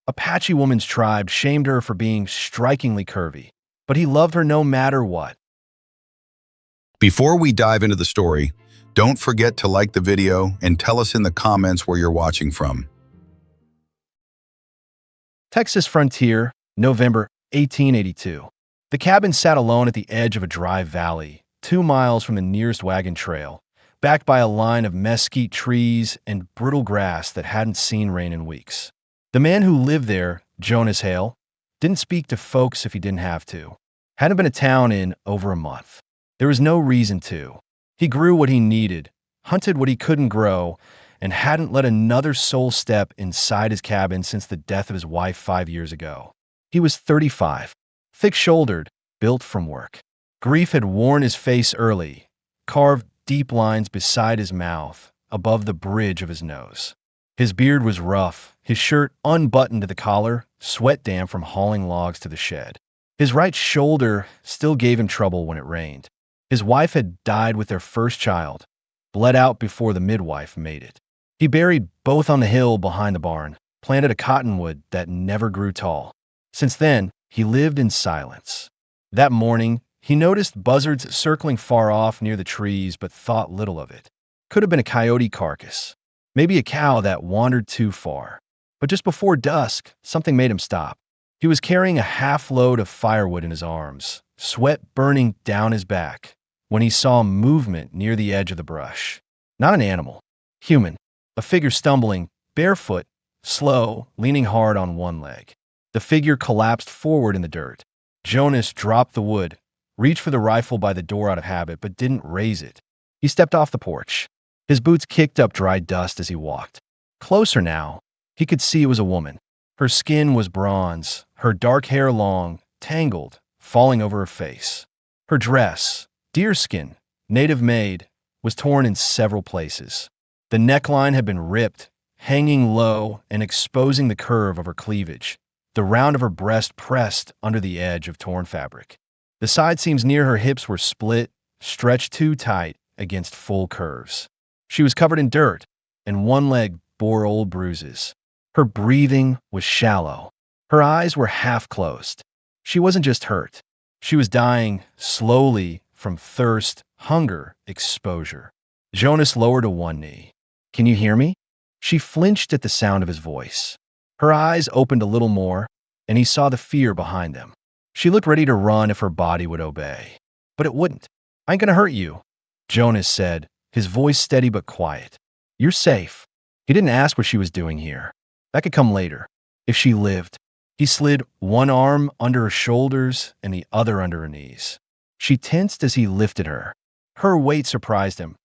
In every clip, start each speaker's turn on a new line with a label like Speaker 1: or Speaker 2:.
Speaker 1: Apache woman's tribe shamed her for being strikingly curvy, but he loved her no matter what.
Speaker 2: Before we dive into the story, don't forget to like the video and tell us in the comments where you're watching from.
Speaker 1: Texas frontier, November 1882. The cabin sat alone at the edge of a dry valley, 2 miles from the nearest wagon trail, backed by a line of mesquite trees and brittle grass that hadn't seen rain in weeks. The man who lived there, Jonas Hale, didn't speak to folks if he didn't have to. Hadn't been to town in over a month. There was no reason to. He grew what he needed, hunted what he couldn't grow, and hadn't let another soul step inside his cabin since the death of his wife 5 years ago. He was 35, thick-shouldered, built from work. Grief had worn his face early, carved deep lines beside his mouth, above the bridge of his nose. His beard was rough, his shirt unbuttoned to the collar, sweat damp from hauling logs to the shed. His right shoulder still gave him trouble when it rained. His wife had died with their first child, bled out before the midwife made it. He buried both on the hill behind the barn, planted a cottonwood that never grew tall. Since then, he lived in silence. That morning, he noticed buzzards circling far off near the trees but thought little of it. Could have been a coyote carcass, maybe a cow that wandered too far. But just before dusk, something made him stop. He was carrying a half-load of firewood in his arms, sweat burning down his back, when he saw movement near the edge of the brush. Not an animal. Human. A figure stumbling, barefoot, slow, leaning hard on one leg. The figure collapsed forward in the dirt. Jonas dropped the wood, reached for the rifle by the door out of habit, but didn't raise it. He stepped off the porch. His boots kicked up dry dust as he walked. Closer now, he could see it was a woman. Her skin was bronze, her dark hair long, tangled, falling over her face. Her dress, deerskin, native-made, was torn in several places. The neckline had been ripped, hanging low and exposing the curve of her cleavage, the round of her breast pressed under the edge of torn fabric. The side seams near her hips were split, stretched too tight against full curves. She was covered in dirt, and one leg bore old bruises. Her breathing was shallow. Her eyes were half closed. She wasn't just hurt. She was dying slowly from thirst, hunger, exposure. Jonas lowered to one knee. "Can you hear me?" She flinched at the sound of his voice. Her eyes opened a little more, and he saw the fear behind them. She looked ready to run if her body would obey. But it wouldn't. "I ain't gonna hurt you," Jonas said, his voice steady but quiet. "You're safe." He didn't ask what she was doing here. That could come later, if she lived. He slid one arm under her shoulders and the other under her knees. She tensed as he lifted her. Her weight surprised him,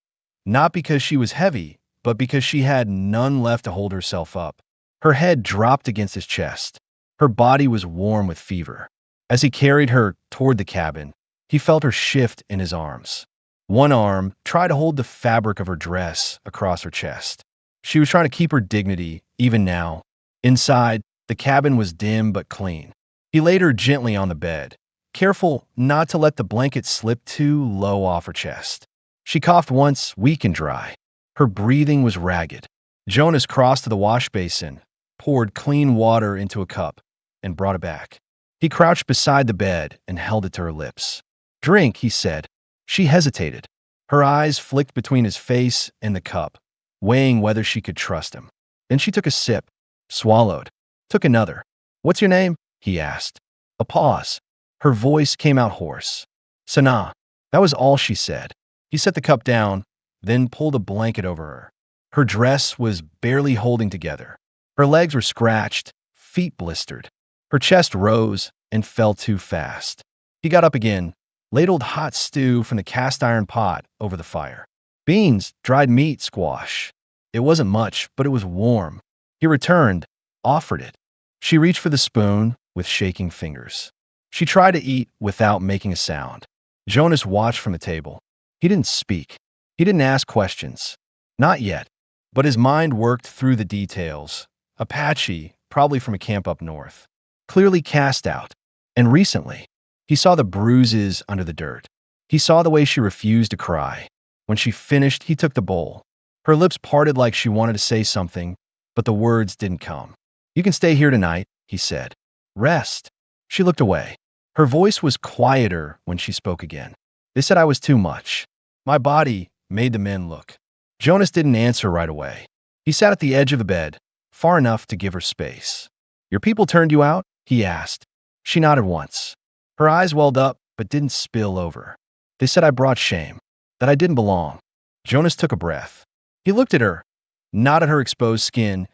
Speaker 1: not because she was heavy, but because she had none left to hold herself up. Her head dropped against his chest. Her body was warm with fever. As he carried her toward the cabin, he felt her shift in his arms. One arm tried to hold the fabric of her dress across her chest. She was trying to keep her dignity, even now. Inside, the cabin was dim but clean. He laid her gently on the bed, careful not to let the blanket slip too low off her chest. She coughed once, weak and dry. Her breathing was ragged. Jonas crossed to the wash basin, poured clean water into a cup, and brought it back. He crouched beside the bed and held it to her lips. "Drink," he said. She hesitated. Her eyes flicked between his face and the cup, weighing whether she could trust him. Then she took a sip, swallowed, took another. "What's your name?" he asked. A pause. Her voice came out hoarse. "Sanaa." That was all she said. He set the cup down, then pulled a blanket over her. Her dress was barely holding together. Her legs were scratched, feet blistered. Her chest rose and fell too fast. He got up again, ladled hot stew from the cast-iron pot over the fire. Beans, dried meat, squash. It wasn't much, but it was warm. He returned, offered it. She reached for the spoon with shaking fingers. She tried to eat without making a sound. Jonas watched from the table. He didn't speak. He didn't ask questions. Not yet. But his mind worked through the details. Apache, probably from a camp up north. Clearly cast out. And recently, he saw the bruises under the dirt. He saw the way she refused to cry. When she finished, he took the bowl. Her lips parted like she wanted to say something, but the words didn't come. You can stay here tonight, he said. Rest. She looked away. Her voice was quieter when she spoke again. They said I was too much. My body made the men look. Jonas didn't answer right away. He sat at the edge of the bed, far enough to give her space. Your people turned you out? He asked. She nodded once. Her eyes welled up, but didn't spill over. They said I brought shame, that I didn't belong. Jonas took a breath. He looked at her, not at her exposed skin,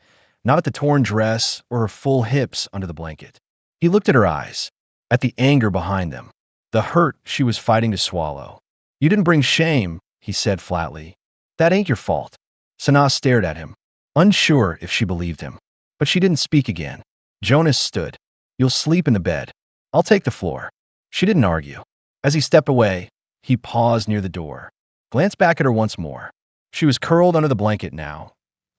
Speaker 1: not at the torn dress or her full hips under the blanket. He looked at her eyes, at the anger behind them, the hurt she was fighting to swallow. You didn't bring shame, he said flatly. That ain't your fault. Sanaa stared at him, unsure if she believed him. But she didn't speak again. Jonas stood. You'll sleep in the bed. I'll take the floor. She didn't argue. As he stepped away, he paused near the door, glanced back at her once more. She was curled under the blanket now,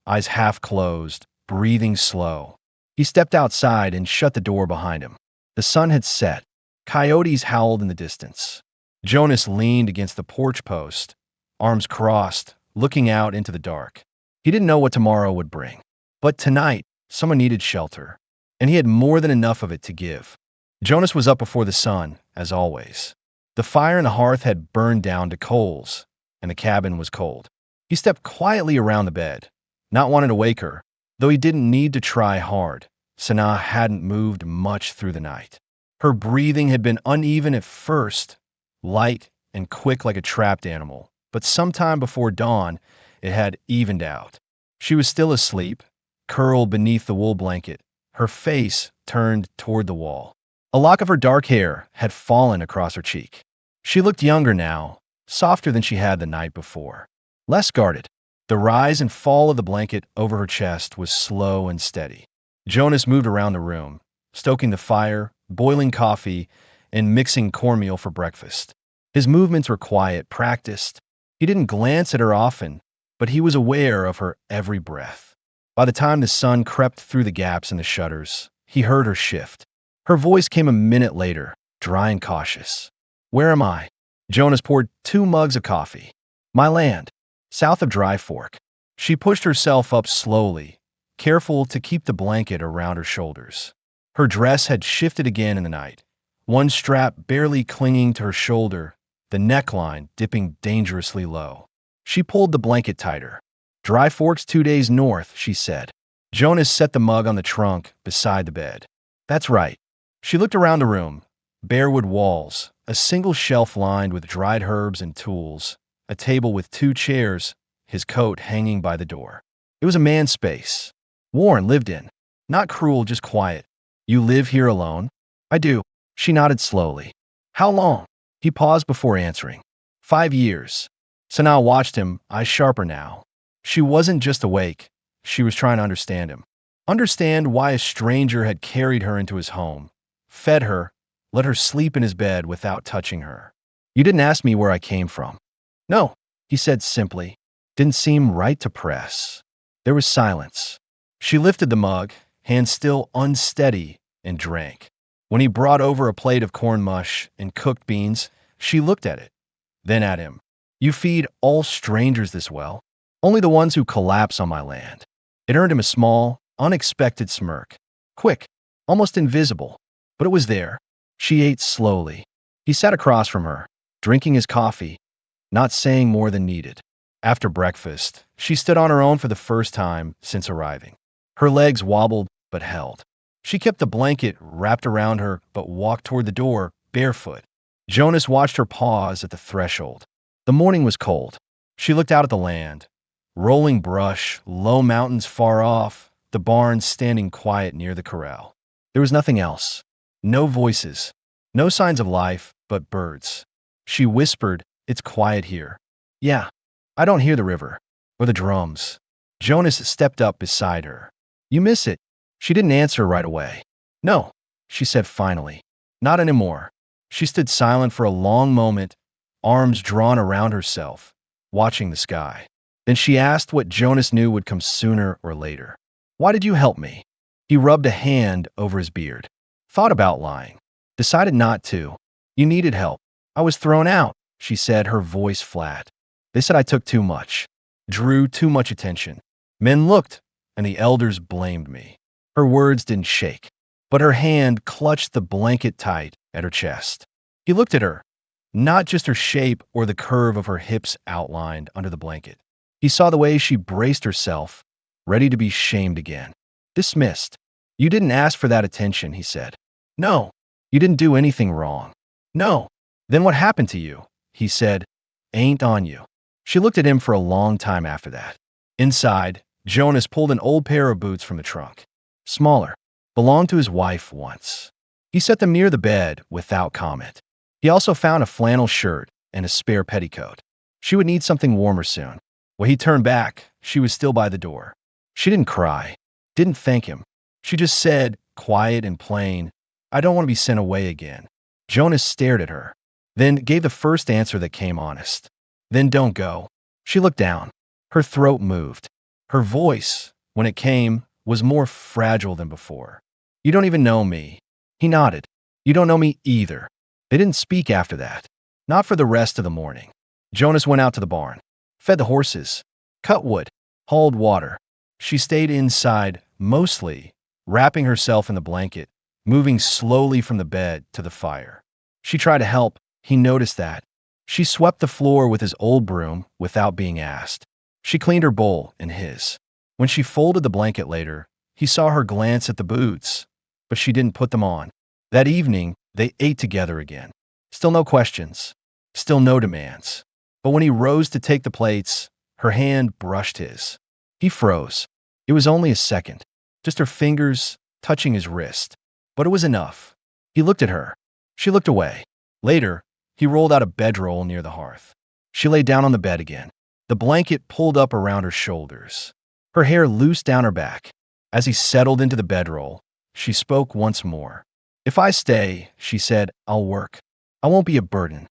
Speaker 1: eyes half closed, breathing slow. He stepped outside and shut the door behind him. The sun had set. Coyotes howled in the distance. Jonas leaned against the porch post, arms crossed, looking out into the dark. He didn't know what tomorrow would bring. But tonight, someone needed shelter, and he had more than enough of it to give. Jonas was up before the sun, as always. The fire in the hearth had burned down to coals, and the cabin was cold. He stepped quietly around the bed, not wanting to wake her, though he didn't need to try hard. Sanaa hadn't moved much through the night. Her breathing had been uneven at first, light and quick like a trapped animal, but sometime before dawn, it had evened out. She was still asleep, curled beneath the wool blanket, her face turned toward the wall. A lock of her dark hair had fallen across her cheek. She looked younger now, softer than she had the night before, less guarded. The rise and fall of the blanket over her chest was slow and steady. Jonas moved around the room, stoking the fire, boiling coffee, and mixing cornmeal for breakfast. His movements were quiet, practiced. He didn't glance at her often, but he was aware of her every breath. By the time the sun crept through the gaps in the shutters, he heard her shift. Her voice came a minute later, dry and cautious. Where am I? Jonas poured 2 mugs of coffee. My land, south of Dry Fork. She pushed herself up slowly, careful to keep the blanket around her shoulders. Her dress had shifted again in the night, one strap barely clinging to her shoulder, the neckline dipping dangerously low. She pulled the blanket tighter. Dry Fork's 2 days north, she said. Jonas set the mug on the trunk beside the bed. That's right. She looked around the room. Barewood walls, a single shelf lined with dried herbs and tools, a table with 2 chairs, his coat hanging by the door. It was a man's space. Warren lived in. Not cruel, just quiet. You live here alone? I do. She nodded slowly. How long? He paused before answering. 5 years. Sanaa watched him, eyes sharper now. She wasn't just awake. She was trying to understand him. Understand why a stranger had carried her into his home, fed her, let her sleep in his bed without touching her. You didn't ask me where I came from. No, he said simply. Didn't seem right to press. There was silence. She lifted the mug, hand still unsteady, and drank. When he brought over a plate of corn mush and cooked beans, she looked at it, then at him. You feed all strangers this well? Only the ones who collapse on my land. It earned him a small, unexpected smirk. Quick, almost invisible, but it was there. She ate slowly. He sat across from her, drinking his coffee, not saying more than needed. After breakfast, she stood on her own for the first time since arriving. Her legs wobbled but held. She kept the blanket wrapped around her but walked toward the door, barefoot. Jonas watched her pause at the threshold. The morning was cold. She looked out at the land. Rolling brush, low mountains far off, the barn standing quiet near the corral. There was nothing else. No voices. No signs of life, but birds. She whispered, It's quiet here. Yeah, I don't hear the river. Or the drums. Jonas stepped up beside her. You miss it. She didn't answer right away. No, she said finally. Not anymore. She stood silent for a long moment, arms drawn around herself, watching the sky. Then she asked what Jonas knew would come sooner or later. Why did you help me? He rubbed a hand over his beard. Thought about lying. Decided not to. You needed help. I was thrown out, she said, her voice flat. They said I took too much. Drew too much attention. Men looked, and the elders blamed me. Her words didn't shake, but her hand clutched the blanket tight at her chest. He looked at her, not just her shape or the curve of her hips outlined under the blanket. He saw the way she braced herself, ready to be shamed again. Dismissed. You didn't ask for that attention, he said. No. You didn't do anything wrong. No. Then what happened to you? He said. Ain't on you. She looked at him for a long time after that. Inside, Jonas pulled an old pair of boots from the trunk. Smaller. Belonged to his wife once. He set them near the bed without comment. He also found a flannel shirt and a spare petticoat. She would need something warmer soon. When he turned back, she was still by the door. She didn't cry, didn't thank him. She just said, quiet and plain, I don't want to be sent away again. Jonas stared at her, then gave the first answer that came honest. Then don't go. She looked down. Her throat moved. Her voice, when it came, was more fragile than before. You don't even know me. He nodded. You don't know me either. They didn't speak after that. Not for the rest of the morning. Jonas went out to the barn, fed the horses, cut wood, hauled water. She stayed inside, mostly, wrapping herself in the blanket, moving slowly from the bed to the fire. She tried to help. He noticed that. She swept the floor with his old broom without being asked. She cleaned her bowl and his. When she folded the blanket later, he saw her glance at the boots, but she didn't put them on. That evening, they ate together again. Still no questions. Still no demands. But when he rose to take the plates, her hand brushed his. He froze. It was only a second, just her fingers touching his wrist. But it was enough. He looked at her. She looked away. Later, he rolled out a bedroll near the hearth. She lay down on the bed again, the blanket pulled up around her shoulders. Her hair loose down her back. As he settled into the bedroll, she spoke once more. If I stay, she said, I'll work. I won't be a burden.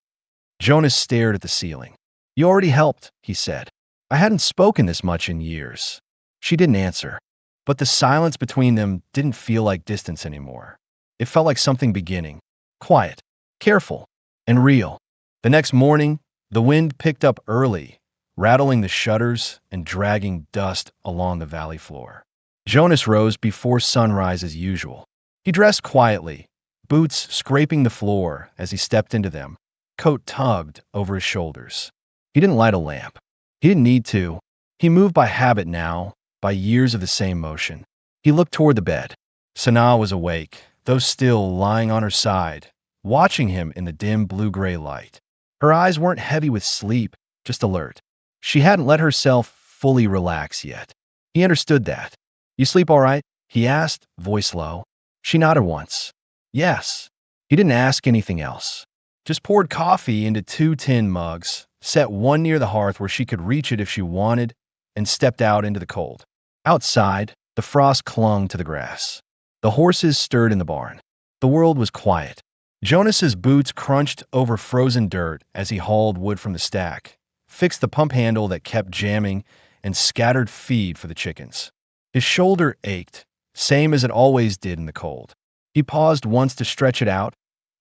Speaker 1: Jonas stared at the ceiling. You already helped, he said. I hadn't spoken this much in years. She didn't answer, but the silence between them didn't feel like distance anymore. It felt like something beginning, quiet, careful, and real. The next morning, the wind picked up early, rattling the shutters and dragging dust along the valley floor. Jonas rose before sunrise as usual. He dressed quietly, boots scraping the floor as he stepped into them, coat tugged over his shoulders. He didn't light a lamp. He didn't need to. He moved by habit now, by years of the same motion. He looked toward the bed. Sanaa was awake, though still lying on her side, watching him in the dim blue-gray light. Her eyes weren't heavy with sleep, just alert. She hadn't let herself fully relax yet. He understood that. You sleep all right? He asked, voice low. She nodded once. Yes. He didn't ask anything else. Just poured coffee into 2 tin mugs, set one near the hearth where she could reach it if she wanted, and stepped out into the cold. Outside, the frost clung to the grass. The horses stirred in the barn. The world was quiet. Jonas's boots crunched over frozen dirt as he hauled wood from the stack, fixed the pump handle that kept jamming, and scattered feed for the chickens. His shoulder ached, same as it always did in the cold. He paused once to stretch it out,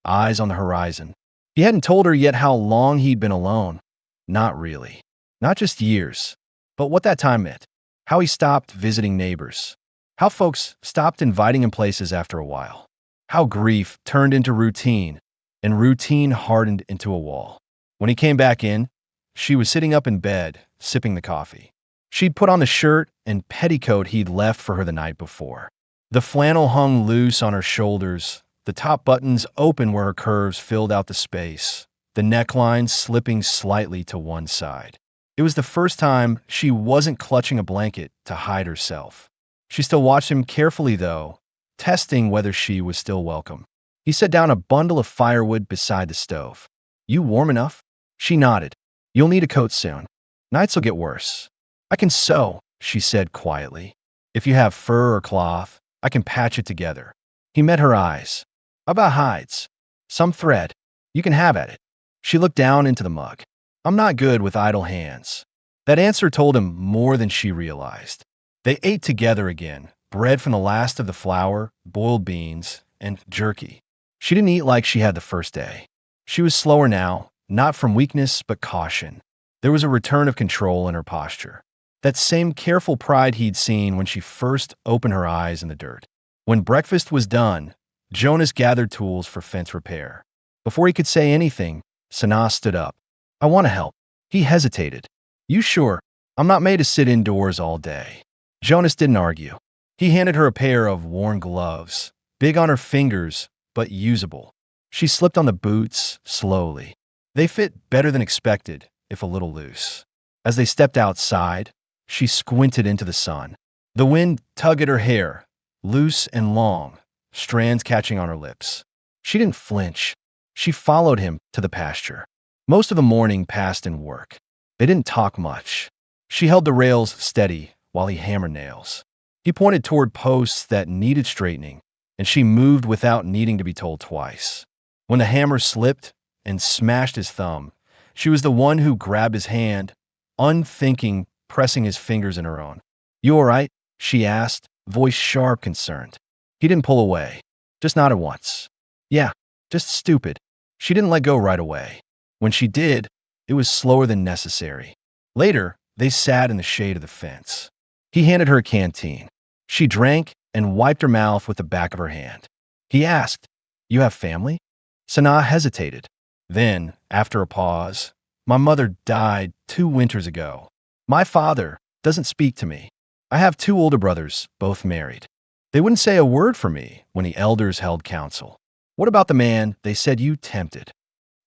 Speaker 1: eyes on the horizon. He hadn't told her yet how long he'd been alone. Not really. Not just years, but what that time meant. How he stopped visiting neighbors. How folks stopped inviting him places after a while. How grief turned into routine, and routine hardened into a wall. When he came back in, she was sitting up in bed, sipping the coffee. She'd put on the shirt and petticoat he'd left for her the night before. The flannel hung loose on her shoulders, the top buttons open where her curves filled out the space, the neckline slipping slightly to one side. It was the first time she wasn't clutching a blanket to hide herself. She still watched him carefully, though, testing whether she was still welcome. He set down a bundle of firewood beside the stove. You warm enough? She nodded. You'll need a coat soon. Nights will get worse. I can sew, she said quietly. If you have fur or cloth, I can patch it together. He met her eyes. How about hides? Some thread. You can have at it. She looked down into the mug. I'm not good with idle hands. That answer told him more than she realized. They ate together again, bread from the last of the flour, boiled beans, and jerky. She didn't eat like she had the first day. She was slower now, not from weakness but caution. There was a return of control in her posture. That same careful pride he'd seen when she first opened her eyes in the dirt. When breakfast was done, Jonas gathered tools for fence repair. Before he could say anything, Sanaa stood up. I want to help. He hesitated. You sure? I'm not made to sit indoors all day. Jonas didn't argue. He handed her a pair of worn gloves, big on her fingers, but usable. She slipped on the boots slowly. They fit better than expected, if a little loose. As they stepped outside, she squinted into the sun. The wind tugged at her hair, loose and long, strands catching on her lips. She didn't flinch. She followed him to the pasture. Most of the morning passed in work. They didn't talk much. She held the rails steady while he hammered nails. He pointed toward posts that needed straightening, and she moved without needing to be told twice. When the hammer slipped and smashed his thumb, she was the one who grabbed his hand, unthinking, pressing his fingers in her own. You all right? She asked, voice sharp, concerned. He didn't pull away, just nodded once. Yeah, just stupid. She didn't let go right away. When she did, it was slower than necessary. Later, they sat in the shade of the fence. He handed her a canteen. She drank and wiped her mouth with the back of her hand. He asked, You have family? Sanaa hesitated. Then, after a pause, My mother died 2 winters ago. My father doesn't speak to me. I have 2 older brothers, both married. They wouldn't say a word for me when the elders held council. What about the man they said you tempted?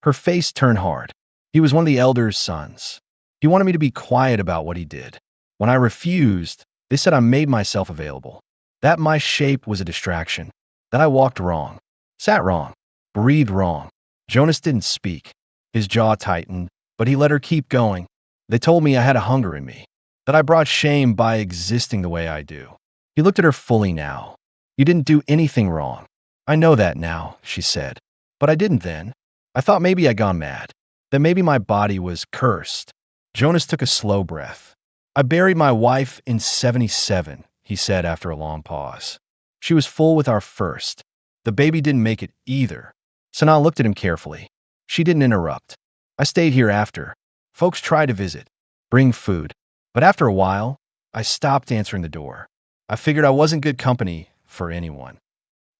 Speaker 1: Her face turned hard. He was one of the elders' sons. He wanted me to be quiet about what he did. When I refused, they said I made myself available. That my shape was a distraction. That I walked wrong, sat wrong, breathed wrong. Jonas didn't speak. His jaw tightened, but he let her keep going. They told me I had a hunger in me, that I brought shame by existing the way I do. He looked at her fully now. You didn't do anything wrong. I know that now, she said. But I didn't then. I thought maybe I'd gone mad, that maybe my body was cursed. Jonas took a slow breath. I buried my wife in 77, he said after a long pause. She was full with our first. The baby didn't make it either. Sanaa looked at him carefully. She didn't interrupt. I stayed here after. Folks tried to visit, bring food. But after a while, I stopped answering the door. I figured I wasn't good company for anyone.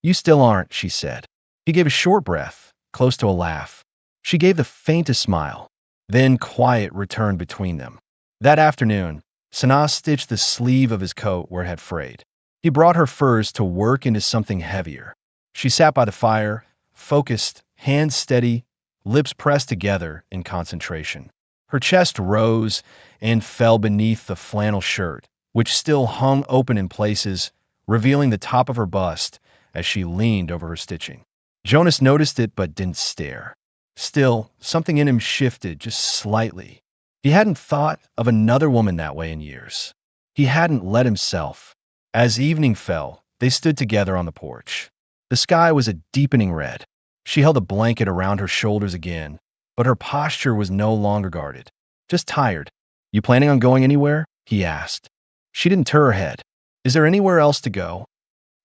Speaker 1: You still aren't, she said. He gave a short breath, close to a laugh. She gave the faintest smile. Then quiet returned between them. That afternoon, Sanaa stitched the sleeve of his coat where it had frayed. He brought her furs to work into something heavier. She sat by the fire, focused, hands steady, lips pressed together in concentration. Her chest rose and fell beneath the flannel shirt, which still hung open in places, revealing the top of her bust as she leaned over her stitching. Jonas noticed it but didn't stare. Still, something in him shifted just slightly. He hadn't thought of another woman that way in years. He hadn't let himself. As evening fell, they stood together on the porch. The sky was a deepening red. She held a blanket around her shoulders again, but her posture was no longer guarded, just tired. You planning on going anywhere? He asked. She didn't turn her head. Is there anywhere else to go?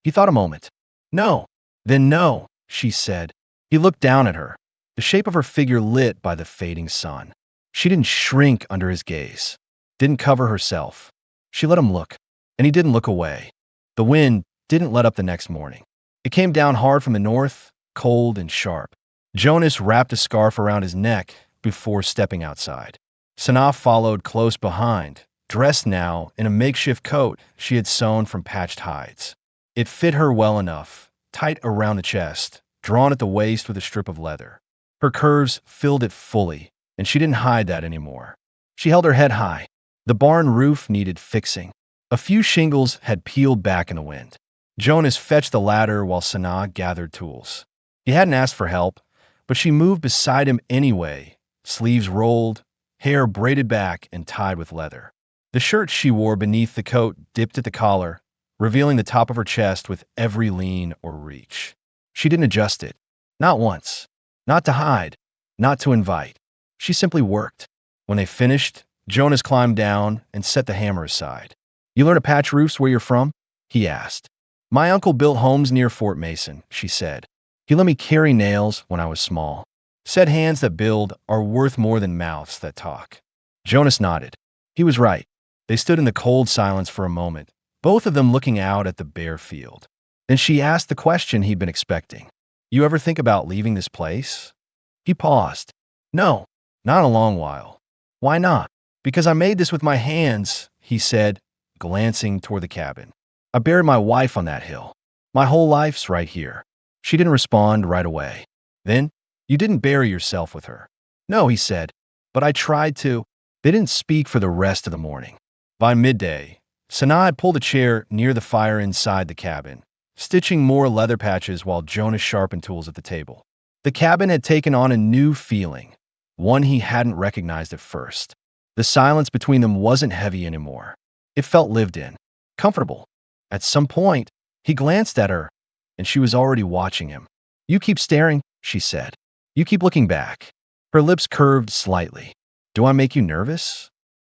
Speaker 1: He thought a moment. No. Then no, she said. He looked down at her, the shape of her figure lit by the fading sun. She didn't shrink under his gaze, didn't cover herself. She let him look, and he didn't look away. The wind didn't let up the next morning. It came down hard from the north, cold and sharp. Jonas wrapped a scarf around his neck before stepping outside. Sanaa followed close behind, dressed now in a makeshift coat she had sewn from patched hides. It fit her well enough, tight around the chest, drawn at the waist with a strip of leather. Her curves filled it fully, and she didn't hide that anymore. She held her head high. The barn roof needed fixing. A few shingles had peeled back in the wind. Jonas fetched the ladder while Sanaa gathered tools. He hadn't asked for help, but she moved beside him anyway, sleeves rolled, hair braided back and tied with leather. The shirt she wore beneath the coat dipped at the collar, revealing the top of her chest with every lean or reach. She didn't adjust it. Not once. Not to hide. Not to invite. She simply worked. When they finished, Jonas climbed down and set the hammer aside. You learn to patch roofs where you're from? He asked. My uncle built homes near Fort Mason, she said. He let me carry nails when I was small. Said hands that build are worth more than mouths that talk. Jonas nodded. He was right. They stood in the cold silence for a moment, both of them looking out at the bare field. Then she asked the question he'd been expecting. You ever think about leaving this place? He paused. No, not in a long while. Why not? Because I made this with my hands, he said, glancing toward the cabin. I buried my wife on that hill. My whole life's right here. She didn't respond right away. Then, you didn't bury yourself with her. No, he said, but I tried to. They didn't speak for the rest of the morning. By midday, Sanaa had pulled a chair near the fire inside the cabin, stitching more leather patches while Jonas sharpened tools at the table. The cabin had taken on a new feeling, one he hadn't recognized at first. The silence between them wasn't heavy anymore. It felt lived in, comfortable. At some point, he glanced at her, and she was already watching him. You keep staring, she said. You keep looking back. Her lips curved slightly. Do I make you nervous?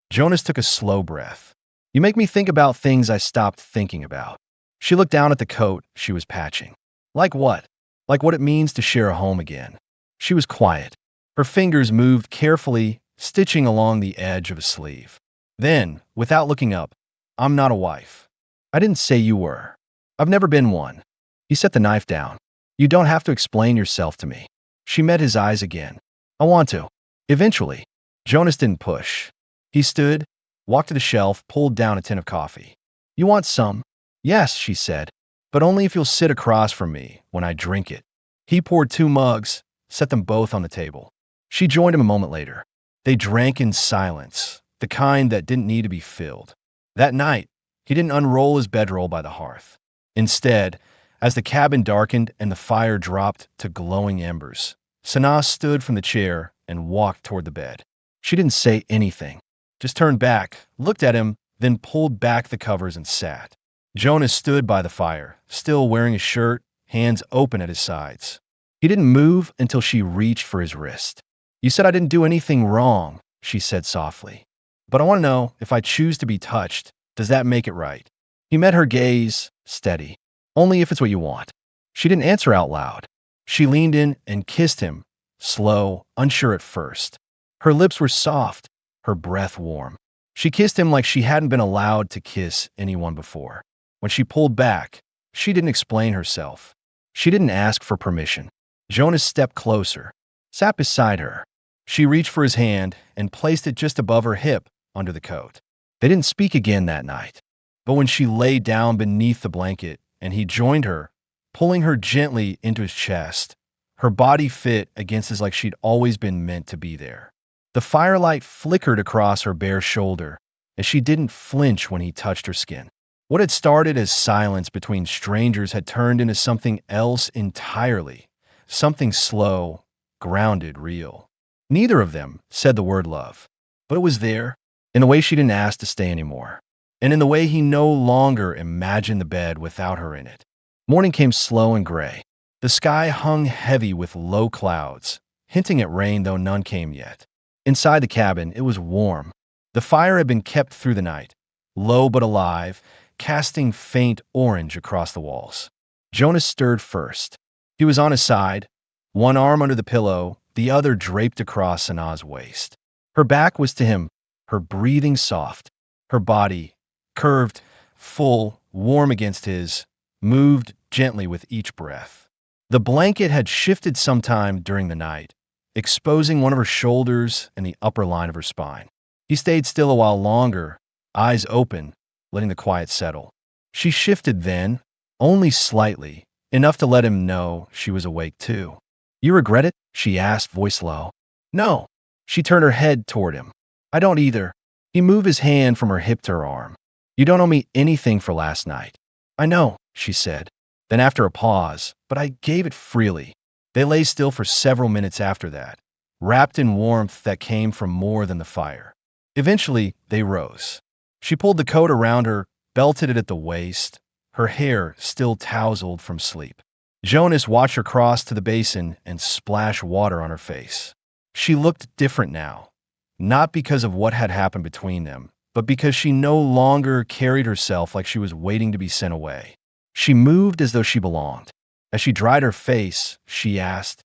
Speaker 1: Jonas took a slow breath. You make me think about things I stopped thinking about. She looked down at the coat she was patching. Like what? Like what it means to share a home again. She was quiet. Her fingers moved carefully, stitching along the edge of a sleeve. Then, without looking up, I'm not a wife. I didn't say you were. I've never been one. He set the knife down. You don't have to explain yourself to me. She met his eyes again. I want to. Eventually. Jonas didn't push. He stood, walked to the shelf, pulled down a tin of coffee. You want some? Yes, she said, but only if you'll sit across from me when I drink it. He poured 2 mugs, set them both on the table. She joined him a moment later. They drank in silence, the kind that didn't need to be filled. That night, he didn't unroll his bedroll by the hearth. Instead, as the cabin darkened and the fire dropped to glowing embers, Sanaa stood from the chair and walked toward the bed. She didn't say anything, just turned back, looked at him, then pulled back the covers and sat. Jonas stood by the fire, still wearing his shirt, hands open at his sides. He didn't move until she reached for his wrist. You said I didn't do anything wrong, she said softly. But I want to know, if I choose to be touched, does that make it right? He met her gaze, steady. Only if it's what you want. She didn't answer out loud. She leaned in and kissed him, slow, unsure at first. Her lips were soft, her breath warm. She kissed him like she hadn't been allowed to kiss anyone before. When she pulled back, she didn't explain herself. She didn't ask for permission. Jonas stepped closer, sat beside her. She reached for his hand and placed it just above her hip under the coat. They didn't speak again that night. But when she lay down beneath the blanket and he joined her, pulling her gently into his chest, her body fit against his like she'd always been meant to be there. The firelight flickered across her bare shoulder as she didn't flinch when he touched her skin. What had started as silence between strangers had turned into something else entirely, something slow, grounded, real. Neither of them said the word love, but it was there, in the way she didn't ask to stay anymore, and in the way he no longer imagined the bed without her in it. Morning came slow and gray. The sky hung heavy with low clouds, hinting at rain though none came yet. Inside the cabin, it was warm. The fire had been kept through the night, low but alive, casting faint orange across the walls. Jonas stirred first. He was on his side, one arm under the pillow, the other draped across Sanaa's waist. Her back was to him, her breathing soft, her body, curved, full, warm against his, moved gently with each breath. The blanket had shifted sometime during the night, exposing one of her shoulders and the upper line of her spine. He stayed still a while longer, eyes open, letting the quiet settle. She shifted then, only slightly, enough to let him know she was awake too. You regret it? She asked, voice low. No. She turned her head toward him. I don't either. He moved his hand from her hip to her arm. You don't owe me anything for last night. I know, she said. Then after a pause, but I gave it freely. They lay still for several minutes after that, wrapped in warmth that came from more than the fire. Eventually, they rose. She pulled the coat around her, belted it at the waist, her hair still tousled from sleep. Jonas watched her cross to the basin and splash water on her face. She looked different now, not because of what had happened between them, but because she no longer carried herself like she was waiting to be sent away. She moved as though she belonged. As she dried her face, she asked,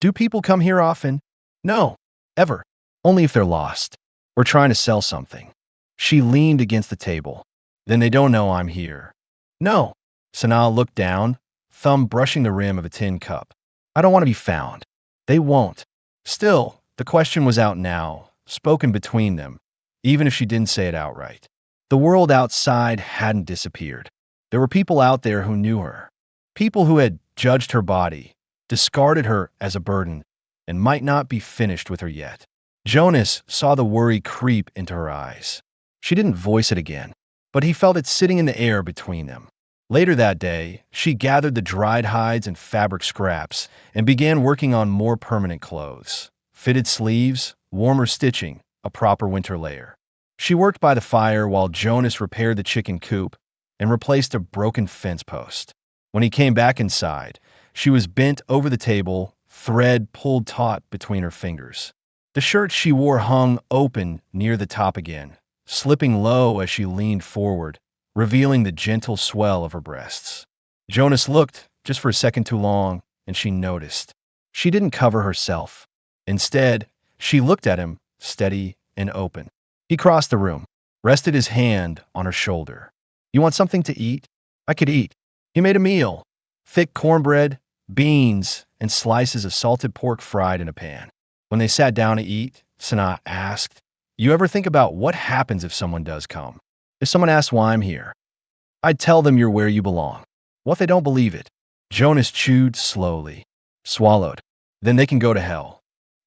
Speaker 1: Do people come here often? No, ever. Only if they're lost, or trying to sell something. She leaned against the table. Then they don't know I'm here. No, Sanaa looked down, thumb brushing the rim of a tin cup. I don't want to be found. They won't. Still, the question was out now, spoken between them, even if she didn't say it outright. The world outside hadn't disappeared. There were people out there who knew her. People who had judged her body, discarded her as a burden, and might not be finished with her yet. Jonas saw the worry creep into her eyes. She didn't voice it again, but he felt it sitting in the air between them. Later that day, she gathered the dried hides and fabric scraps and began working on more permanent clothes. Fitted sleeves, warmer stitching, a proper winter layer. She worked by the fire while Jonas repaired the chicken coop and replaced a broken fence post. When he came back inside, she was bent over the table, thread pulled taut between her fingers. The shirt she wore hung open near the top again, slipping low as she leaned forward, revealing the gentle swell of her breasts. Jonas looked just for a second too long, and she noticed. She didn't cover herself. Instead, she looked at him, steady and open. He crossed the room, rested his hand on her shoulder. You want something to eat? I could eat. He made a meal. Thick cornbread, beans, and slices of salted pork fried in a pan. When they sat down to eat, Sanaa asked, You ever think about what happens if someone does come? If someone asks why I'm here, I'd tell them you're where you belong. What if they don't believe it? Jonas chewed slowly, swallowed. Then they can go to hell.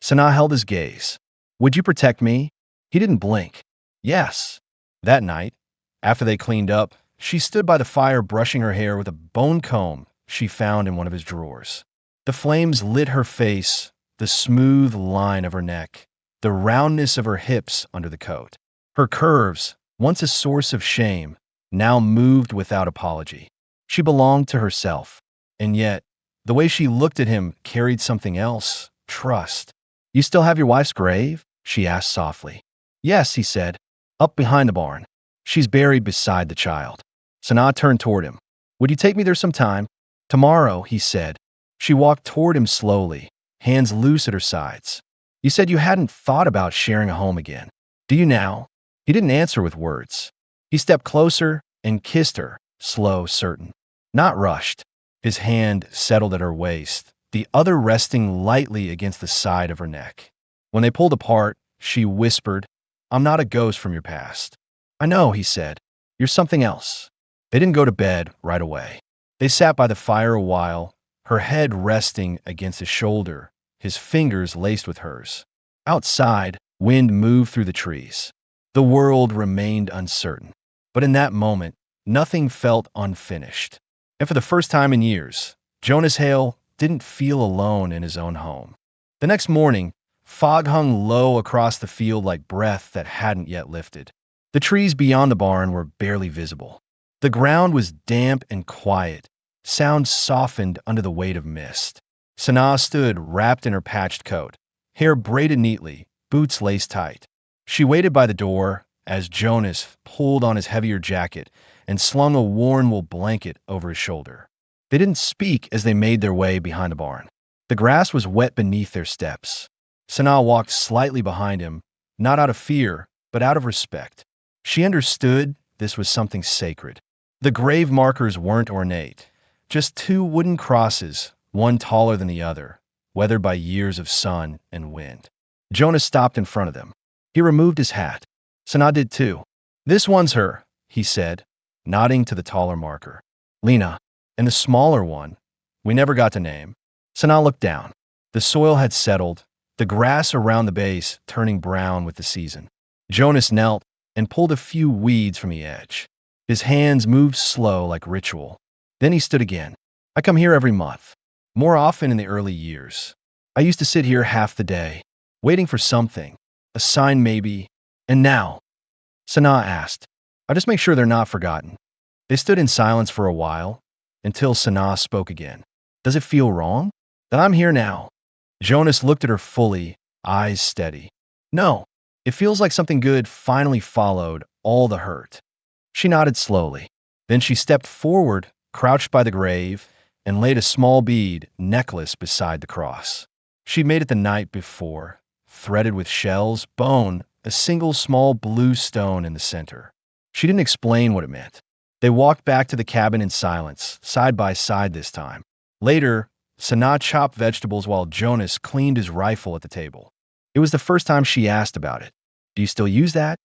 Speaker 1: Sanaa held his gaze. Would you protect me? He didn't blink. Yes. That night, after they cleaned up, she stood by the fire brushing her hair with a bone comb she found in one of his drawers. The flames lit her face, the smooth line of her neck, the roundness of her hips under the coat. Her curves, once a source of shame, now moved without apology. She belonged to herself, and yet, the way she looked at him carried something else, trust. You still have your wife's grave? She asked softly. Yes, he said, up behind the barn. She's buried beside the child. Sanaa turned toward him. Would you take me there sometime? Tomorrow, he said. She walked toward him slowly, hands loose at her sides. You said you hadn't thought about sharing a home again. Do you now? He didn't answer with words. He stepped closer and kissed her, slow, certain. Not rushed. His hand settled at her waist, the other resting lightly against the side of her neck. When they pulled apart, she whispered, I'm not a ghost from your past. I know, he said. You're something else. They didn't go to bed right away. They sat by the fire a while, her head resting against his shoulder, his fingers laced with hers. Outside, wind moved through the trees. The world remained uncertain. But in that moment, nothing felt unfinished. And for the first time in years, Jonas Hale didn't feel alone in his own home. The next morning, fog hung low across the field like breath that hadn't yet lifted. The trees beyond the barn were barely visible. The ground was damp and quiet, sound softened under the weight of mist. Sanaa stood wrapped in her patched coat, hair braided neatly, boots laced tight. She waited by the door as Jonas pulled on his heavier jacket and slung a worn wool blanket over his shoulder. They didn't speak as they made their way behind the barn. The grass was wet beneath their steps. Sanaa walked slightly behind him, not out of fear, but out of respect. She understood this was something sacred. The grave markers weren't ornate, just two wooden crosses, one taller than the other, weathered by years of sun and wind. Jonas stopped in front of them. He removed his hat. Sanaa did too. This one's her, he said, nodding to the taller marker. Lena, and the smaller one, we never got to name. Sanaa looked down. The soil had settled, the grass around the base turning brown with the season. Jonas knelt and pulled a few weeds from the edge. His hands moved slow like ritual. Then he stood again. I come here every month, more often in the early years. I used to sit here half the day, waiting for something, a sign maybe, and now? Sanaa asked. I just make sure they're not forgotten. They stood in silence for a while, until Sanaa spoke again. Does it feel wrong? That I'm here now? Jonas looked at her fully, eyes steady. No, it feels like something good finally followed all the hurt. She nodded slowly. Then she stepped forward, crouched by the grave, and laid a small bead necklace beside the cross. She'd made it the night before, threaded with shells, bone, a single small blue stone in the center. She didn't explain what it meant. They walked back to the cabin in silence, side by side this time. Later, Sanaa chopped vegetables while Jonas cleaned his rifle at the table. It was the first time she asked about it. Do you still use that?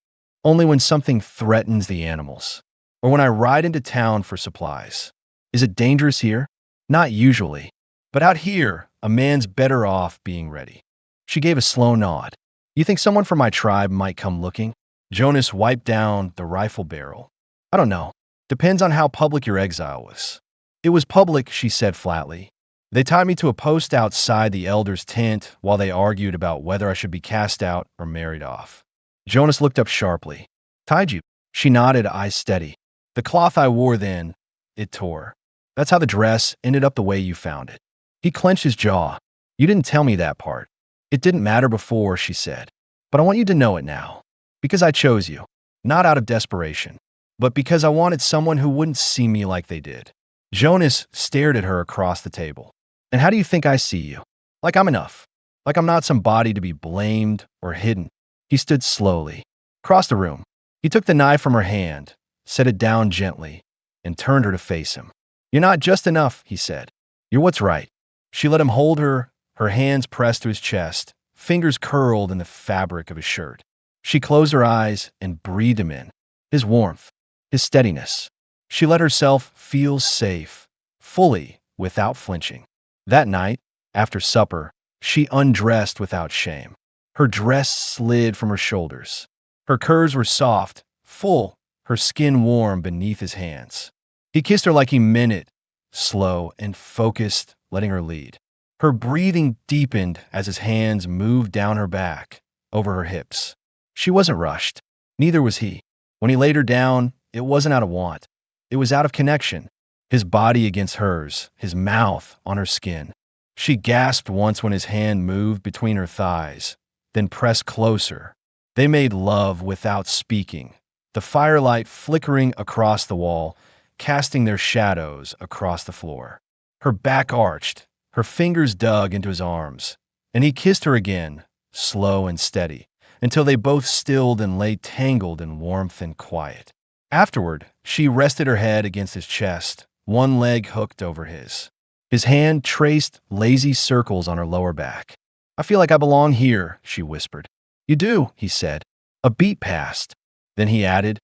Speaker 1: Only when something threatens the animals. Or when I ride into town for supplies. Is it dangerous here? Not usually. But out here, a man's better off being ready. She gave a slow nod. You think someone from my tribe might come looking? Jonas wiped down the rifle barrel. I don't know. Depends on how public your exile was. It was public, she said flatly. They tied me to a post outside the elder's tent while they argued about whether I should be cast out or married off. Jonas looked up sharply. Tied you? She nodded, eyes steady. The cloth I wore then, it tore. That's how the dress ended up the way you found it. He clenched his jaw. You didn't tell me that part. It didn't matter before, she said. But I want you to know it now. Because I chose you. Not out of desperation. But because I wanted someone who wouldn't see me like they did. Jonas stared at her across the table. And how do you think I see you? Like I'm enough. Like I'm not somebody to be blamed or hidden. He stood slowly. Across the room. He took the knife from her hand, set it down gently, and turned her to face him. You're not just enough, he said. You're what's right. She let him hold her, her hands pressed to his chest, fingers curled in the fabric of his shirt. She closed her eyes and breathed him in. His warmth, his steadiness. She let herself feel safe, fully, without flinching. That night, after supper, she undressed without shame. Her dress slid from her shoulders. Her curves were soft, full, her skin warm beneath his hands. He kissed her like he meant it, slow and focused, letting her lead. Her breathing deepened as his hands moved down her back, over her hips. She wasn't rushed. Neither was he. When he laid her down, it wasn't out of want. It was out of connection. His body against hers, his mouth on her skin. She gasped once when his hand moved between her thighs, then pressed closer. They made love without speaking, the firelight flickering across the wall, casting their shadows across the floor. Her back arched, her fingers dug into his arms, and he kissed her again, slow and steady, until they both stilled and lay tangled in warmth and quiet. Afterward, she rested her head against his chest, one leg hooked over his. His hand traced lazy circles on her lower back. I feel like I belong here, she whispered. You do, he said. A beat passed. Then he added,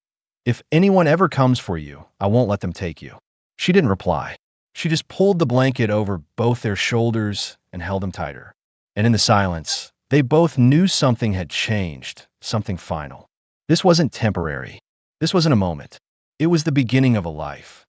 Speaker 1: if anyone ever comes for you, I won't let them take you. She didn't reply. She just pulled the blanket over both their shoulders and held them tighter. And in the silence, they both knew something had changed, something final. This wasn't temporary. This wasn't a moment. It was the beginning of a life.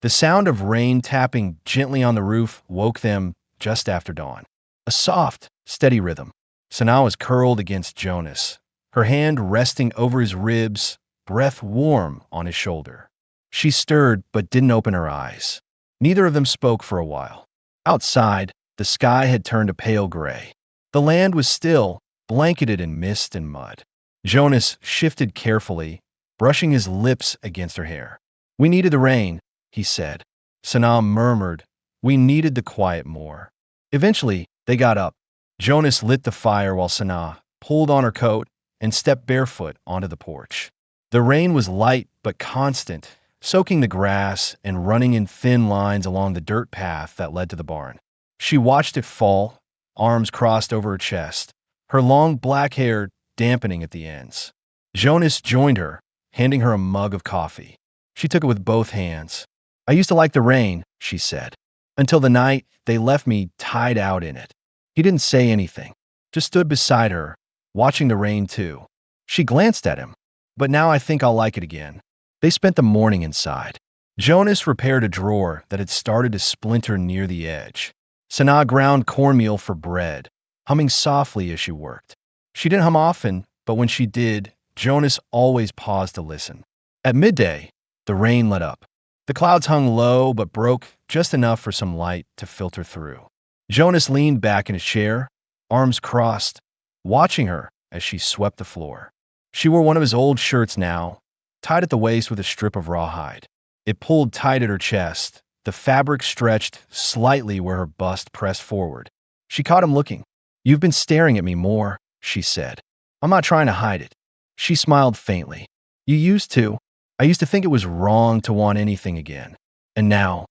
Speaker 1: The sound of rain tapping gently on the roof woke them just after dawn. A soft, steady rhythm. Sanaa was curled against Jonas, her hand resting over his ribs, breath warm on his shoulder. She stirred but didn't open her eyes. Neither of them spoke for a while. Outside, the sky had turned a pale gray. The land was still, blanketed in mist and mud. Jonas shifted carefully, brushing his lips against her hair. We needed the rain, he said. Sanaa murmured, we needed the quiet more. Eventually, they got up. Jonas lit the fire while Sanaa pulled on her coat and stepped barefoot onto the porch. The rain was light but constant, soaking the grass and running in thin lines along the dirt path that led to the barn. She watched it fall, arms crossed over her chest, her long black hair dampening at the ends. Jonas joined her, handing her a mug of coffee. She took it with both hands. I used to like the rain, she said, until the night they left me tied out in it. He didn't say anything, just stood beside her, watching the rain too. She glanced at him, but now I think I'll like it again. They spent the morning inside. Jonas repaired a drawer that had started to splinter near the edge. Sanaa ground cornmeal for bread, humming softly as she worked. She didn't hum often, but when she did, Jonas always paused to listen. At midday, the rain let up. The clouds hung low but broke just enough for some light to filter through. Jonas leaned back in his chair, arms crossed, watching her as she swept the floor. She wore one of his old shirts now, tied at the waist with a strip of rawhide. It pulled tight at her chest, the fabric stretched slightly where her bust pressed forward. She caught him looking. You've been staring at me more, she said. I'm not trying to hide it. She smiled faintly. You used to. I used to think it was wrong to want anything again. And now,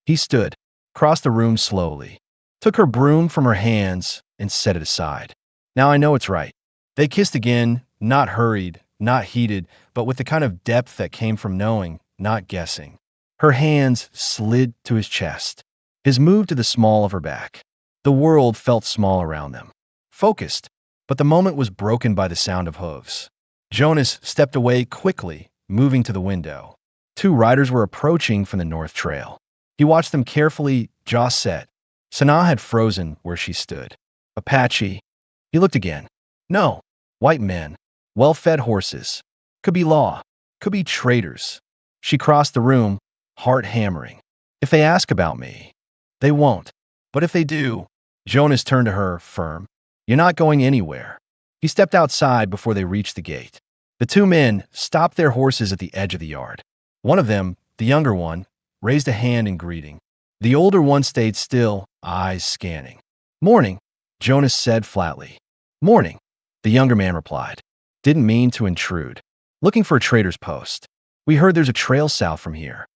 Speaker 1: he stood, crossed the room slowly, took her broom from her hands, and set it aside. Now I know it's right. They kissed again, not hurried, not heated, but with the kind of depth that came from knowing, not guessing. Her hands slid to his chest. His moved to the small of her back. The world felt small around them. Focused, but the moment was broken by the sound of hooves. Jonas stepped away quickly, moving to the window. Two riders were approaching from the north trail. He watched them carefully, jaw set. Sanaa had frozen where she stood. Apache. He looked again. No. White men. Well-fed horses. Could be law. Could be traitors. She crossed the room, heart hammering. If they ask about me, they won't. But if they do, Jonas turned to her, firm. You're not going anywhere. He stepped outside before they reached the gate. The two men stopped their horses at the edge of the yard. One of them, the younger one, raised a hand in greeting. The older one stayed still, eyes scanning. Morning, Jonas said flatly. Morning, the younger man replied. Didn't mean to intrude. Looking for a trader's post. We heard there's a trail south from here.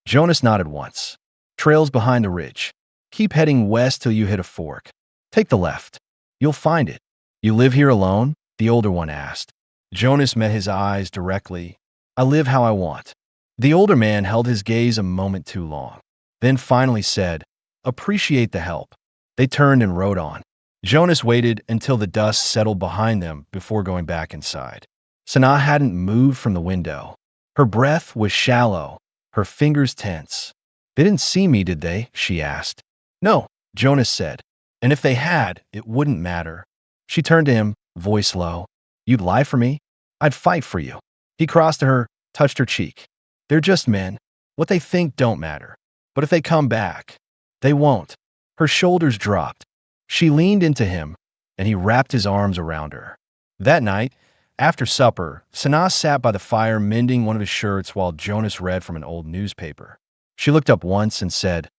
Speaker 1: Jonas nodded once. Trail's behind a ridge. Keep heading west till you hit a fork. Take the left. You'll find it. You live here alone? The older one asked. Jonas met his eyes directly. I live how I want. The older man held his gaze a moment too long, then finally said, Appreciate the help. They turned and rode on. Jonas waited until the dust settled behind them before going back inside. Sanaa hadn't moved from the window. Her breath was shallow, her fingers tense. They didn't see me, did they? She asked. No, Jonas said. And if they had, it wouldn't matter. She turned to him, voice low. You'd lie for me? I'd fight for you. He crossed to her, touched her cheek. They're just men. What they think don't matter. But if they come back, they won't. Her shoulders dropped. She leaned into him, and he wrapped his arms around her. That night, after supper, Sanaa sat by the fire mending one of his shirts while Jonas read from an old newspaper. She looked up once and said,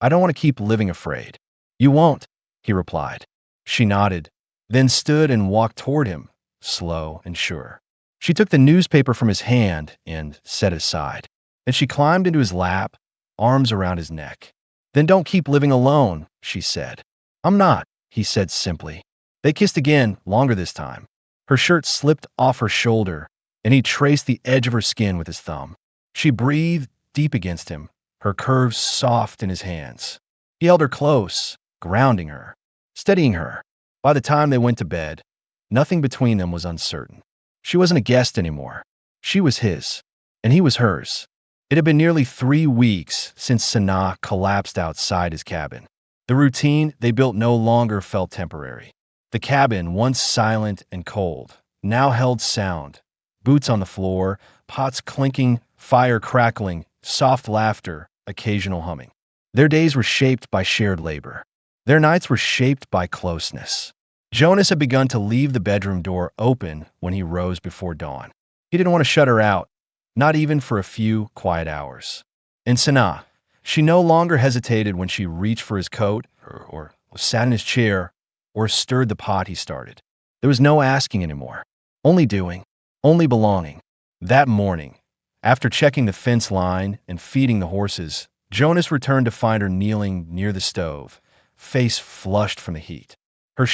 Speaker 1: I don't want to keep living afraid. You won't, he replied. She nodded, then stood and walked toward him, slow and sure. She took the newspaper from his hand and set it aside. Then she climbed into his lap, arms around his neck. Then don't keep living alone, she said. I'm not, he said simply. They kissed again, longer this time. Her shirt slipped off her shoulder, and he traced the edge of her skin with his thumb. She breathed deep against him, her curves soft in his hands. He held her close, grounding her, steadying her. By the time they went to bed, nothing between them was uncertain. She wasn't a guest anymore. She was his, and he was hers. It had been nearly 3 weeks since Sanaa collapsed outside his cabin. The routine they built no longer felt temporary. The cabin, once silent and cold, now held sound. Boots on the floor, pots clinking, fire crackling, soft laughter, occasional humming. Their days were shaped by shared labor. Their nights were shaped by closeness. Jonas had begun to leave the bedroom door open when he rose before dawn. He didn't want to shut her out, not even for a few quiet hours. And Sanaa, she no longer hesitated when she reached for his coat or sat in his chair or stirred the pot he started. There was no asking anymore, only doing, only belonging. That morning, after checking the fence line and feeding the horses, Jonas returned to find her kneeling near the stove, face flushed from the heat. His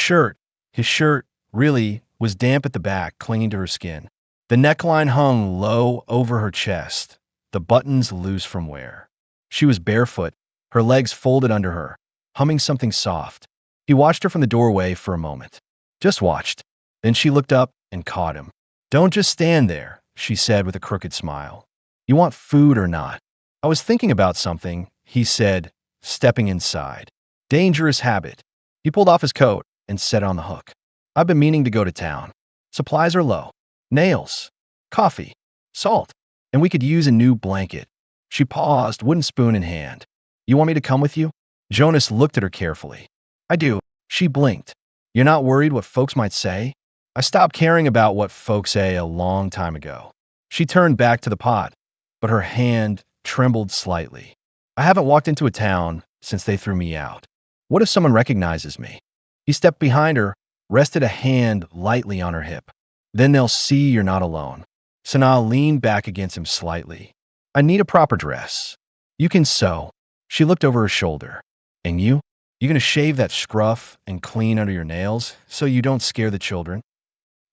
Speaker 1: shirt, really, was damp at the back, clinging to her skin. The neckline hung low over her chest, the buttons loose from wear. She was barefoot, her legs folded under her, humming something soft. He watched her from the doorway for a moment. Just watched. Then she looked up and caught him. Don't just stand there, she said with a crooked smile. You want food or not? I was thinking about something, he said, stepping inside. Dangerous habit. He pulled off his coat and set it on the hook. I've been meaning to go to town. Supplies are low. Nails, coffee, salt, and we could use a new blanket. She paused, wooden spoon in hand. You want me to come with you? Jonas looked at her carefully. I do. She blinked. You're not worried what folks might say? I stopped caring about what folks say a long time ago. She turned back to the pot, but her hand trembled slightly. I haven't walked into a town since they threw me out. What if someone recognizes me? He stepped behind her, rested a hand lightly on her hip. Then they'll see you're not alone. Sanaa leaned back against him slightly. I need a proper dress. You can sew. She looked over her shoulder. And you? You gonna shave that scruff and clean under your nails so you don't scare the children?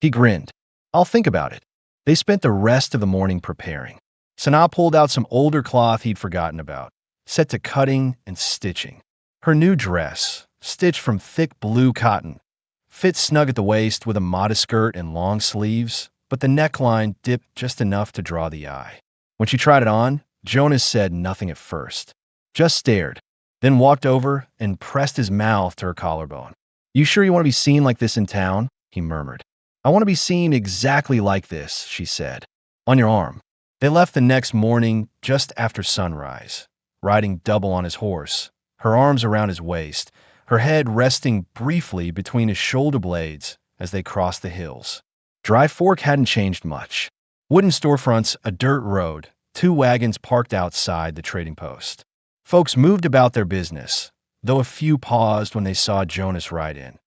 Speaker 1: He grinned. I'll think about it. They spent the rest of the morning preparing. Sanaa pulled out some older cloth he'd forgotten about, set to cutting and stitching. Her new dress, stitched from thick blue cotton, fit snug at the waist with a modest skirt and long sleeves, but the neckline dipped just enough to draw the eye. When she tried it on, Jonas said nothing at first, just stared, then walked over and pressed his mouth to her collarbone. You sure you want to be seen like this in town? He murmured. I want to be seen exactly like this, she said. On your arm. They left the next morning just after sunrise, riding double on his horse, her arms around his waist, her head resting briefly between his shoulder blades as they crossed the hills. Dry Fork hadn't changed much. Wooden storefronts, a dirt road, 2 wagons parked outside the trading post. Folks moved about their business, though a few paused when they saw Jonas ride in.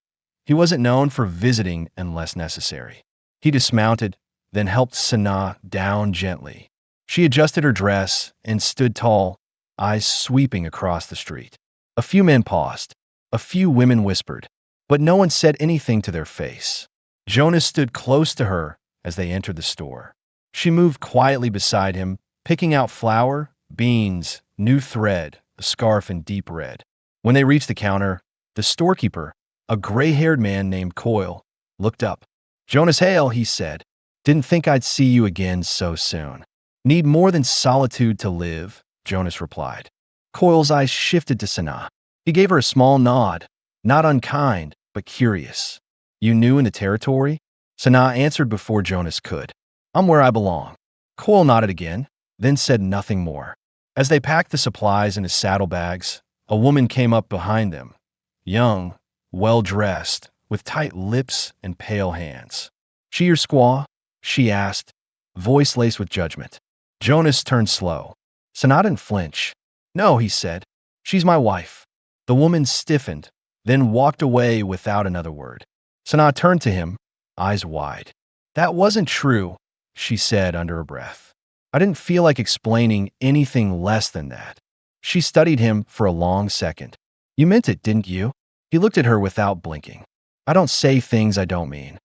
Speaker 1: He wasn't known for visiting unless necessary. He dismounted, then helped Sanaa down gently. She adjusted her dress and stood tall, eyes sweeping across the street. A few men paused. A few women whispered, but no one said anything to their face. Jonas stood close to her as they entered the store. She moved quietly beside him, picking out flour, beans, new thread, a scarf in deep red. When they reached the counter, the storekeeper, a gray-haired man named Coyle, looked up. Jonas Hale, he said. Didn't think I'd see you again so soon. Need more than solitude to live, Jonas replied. Coyle's eyes shifted to Sanaa. He gave her a small nod, not unkind, but curious. You new in the territory? Sanaa answered before Jonas could. I'm where I belong. Coyle nodded again, then said nothing more. As they packed the supplies in his saddlebags, a woman came up behind them, young, well-dressed, with tight lips and pale hands. She your squaw? She asked, voice laced with judgment. Jonas turned slow. Sanaa didn't flinch. No, he said. She's my wife. The woman stiffened, then walked away without another word. Sanaa turned to him, eyes wide. That wasn't true, she said under her breath. I didn't feel like explaining anything less than that. She studied him for a long second. You meant it, didn't you? He looked at her without blinking. I don't say things I don't mean.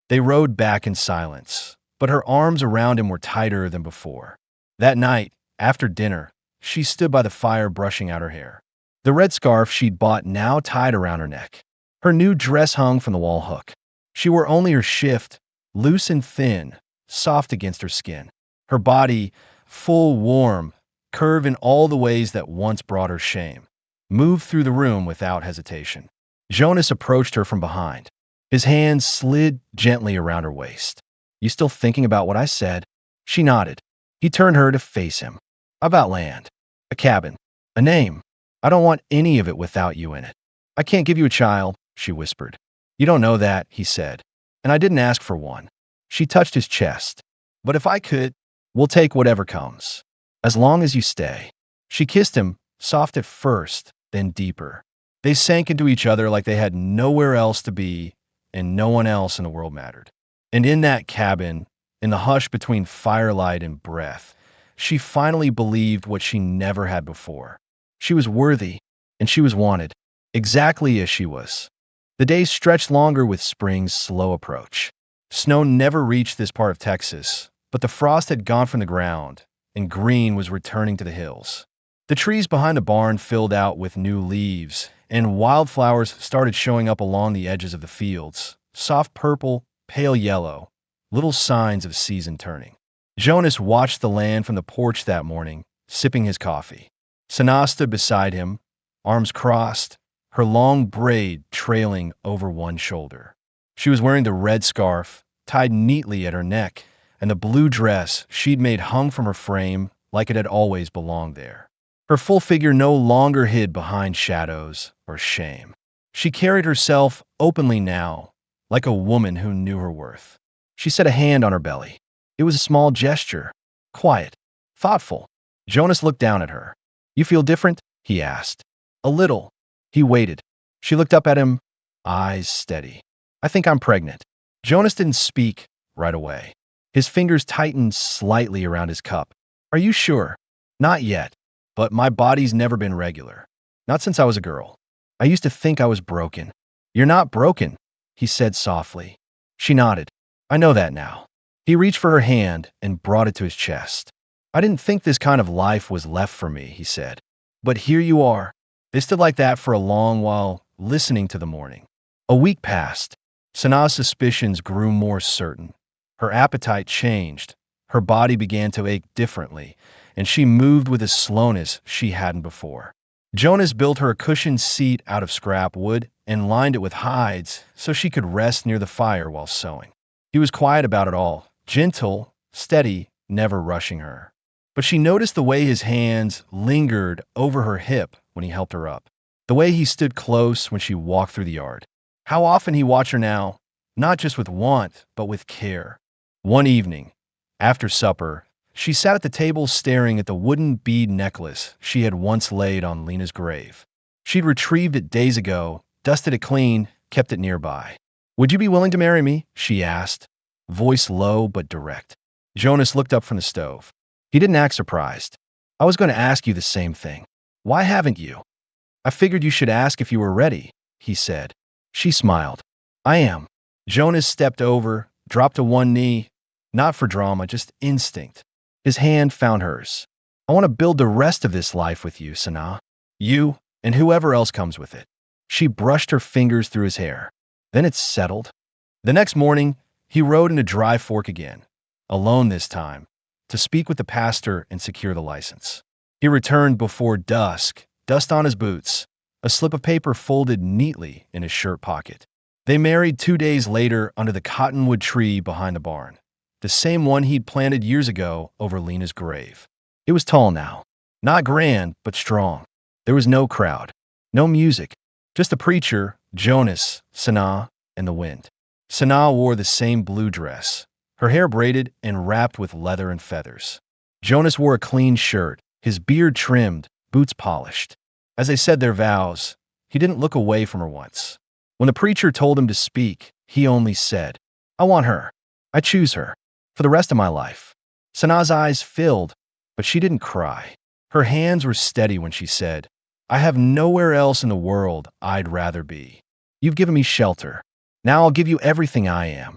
Speaker 1: They rode back in silence, but her arms around him were tighter than before. That night, after dinner, she stood by the fire brushing out her hair. The red scarf she'd bought now tied around her neck. Her new dress hung from the wall hook. She wore only her shift, loose and thin, soft against her skin. Her body, full, warm, curved in all the ways that once brought her shame, moved through the room without hesitation. Jonas approached her from behind. His hands slid gently around her waist. You still thinking about what I said? She nodded. He turned her to face him. About land, a cabin, a name. I don't want any of it without you in it. I can't give you a child, she whispered. You don't know that, he said. And I didn't ask for one. She touched his chest. But if I could, we'll take whatever comes. As long as you stay. She kissed him, soft at first, then deeper. They sank into each other like they had nowhere else to be, and no one else in the world mattered. And in that cabin, in the hush between firelight and breath, she finally believed what she never had before. She was worthy, and she was wanted, exactly as she was. The days stretched longer with spring's slow approach. Snow never reached this part of Texas, but the frost had gone from the ground, and green was returning to the hills. The trees behind the barn filled out with new leaves, and wildflowers started showing up along the edges of the fields, soft purple, pale yellow, little signs of season turning. Jonas watched the land from the porch that morning, sipping his coffee. Sanaa stood beside him, arms crossed, her long braid trailing over one shoulder. She was wearing the red scarf, tied neatly at her neck, and the blue dress she'd made hung from her frame like it had always belonged there. Her full figure no longer hid behind shadows or shame. She carried herself openly now, like a woman who knew her worth. She set a hand on her belly. It was a small gesture, quiet, thoughtful. Jonas looked down at her. You feel different? He asked. A little. He waited. She looked up at him, eyes steady. I think I'm pregnant. Jonas didn't speak right away. His fingers tightened slightly around his cup. Are you sure? Not yet, but my body's never been regular. Not since I was a girl. I used to think I was broken. You're not broken, he said softly. She nodded. I know that now. He reached for her hand and brought it to his chest. I didn't think this kind of life was left for me, he said. But here you are. They stood like that for a long while, listening to the morning. A week passed. Sanaa's suspicions grew more certain. Her appetite changed. Her body began to ache differently, and she moved with a slowness she hadn't before. Jonas built her a cushioned seat out of scrap wood and lined it with hides so she could rest near the fire while sewing. He was quiet about it all, gentle, steady, never rushing her. But she noticed the way his hands lingered over her hip when he helped her up, the way he stood close when she walked through the yard. How often he watched her now, not just with want, but with care. One evening, after supper, she sat at the table staring at the wooden bead necklace she had once laid on Lena's grave. She'd retrieved it days ago, dusted it clean, kept it nearby. Would you be willing to marry me? She asked, voice low but direct. Jonas looked up from the stove. He didn't act surprised. I was going to ask you the same thing. Why haven't you? I figured you should ask if you were ready, he said. She smiled. I am. Jonas stepped over, dropped to one knee, not for drama, just instinct. His hand found hers. I want to build the rest of this life with you, Sanaa. You and whoever else comes with it. She brushed her fingers through his hair. Then it settled. The next morning, he rode into Dry Fork again, alone this time, to speak with the pastor and secure the license. He returned before dusk, dust on his boots, a slip of paper folded neatly in his shirt pocket. They married 2 days later under the cottonwood tree behind the barn, the same one he'd planted years ago over Lena's grave. It was tall now, not grand, but strong. There was no crowd, no music, just the preacher, Jonas, Sanaa, and the wind. Sanaa wore the same blue dress, her hair braided and wrapped with leather and feathers. Jonas wore a clean shirt, his beard trimmed, boots polished. As they said their vows, he didn't look away from her once. When the preacher told him to speak, he only said, I want her. I choose her. For the rest of my life. Sanaa's eyes filled, but she didn't cry. Her hands were steady when she said, I have nowhere else in the world I'd rather be. You've given me shelter. Now I'll give you everything I am.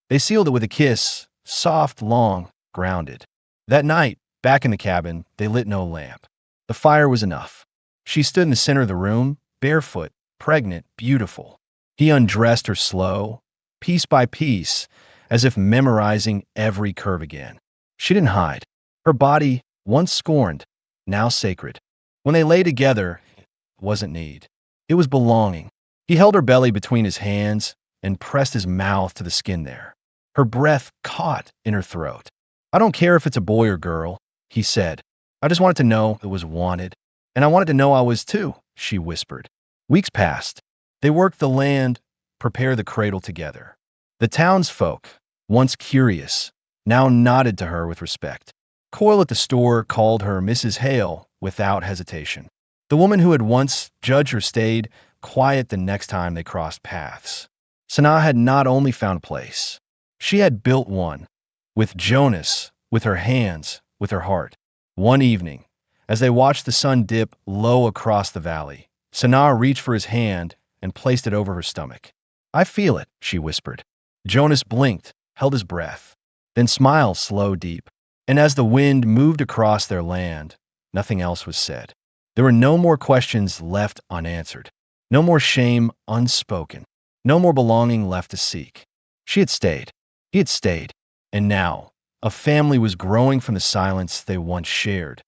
Speaker 1: They sealed it with a kiss, soft, long, grounded. That night, back in the cabin, they lit no lamp. The fire was enough. She stood in the center of the room, barefoot, pregnant, beautiful. He undressed her slow, piece by piece, as if memorizing every curve again. She didn't hide. Her body, once scorned, now sacred. When they lay together, it wasn't need. It was belonging. He held her belly between his hands and pressed his mouth to the skin there. Her breath caught in her throat. I don't care if it's a boy or girl, he said. I just wanted to know it was wanted. And I wanted to know I was too, she whispered. Weeks passed. They worked the land, prepared the cradle together. The townsfolk, once curious, now nodded to her with respect. Coyle at the store called her Mrs. Hale without hesitation. The woman who had once judged her stayed quiet the next time they crossed paths. Sanaa had not only found a place, she had built one. With Jonas, with her hands, with her heart. One evening, as they watched the sun dip low across the valley, Sanaa reached for his hand and placed it over her stomach. I feel it, she whispered. Jonas blinked, held his breath, then smiled slow, deep. And as the wind moved across their land, nothing else was said. There were no more questions left unanswered, no more shame unspoken, no more belonging left to seek. She had stayed. He had stayed. And now, a family was growing from the silence they once shared.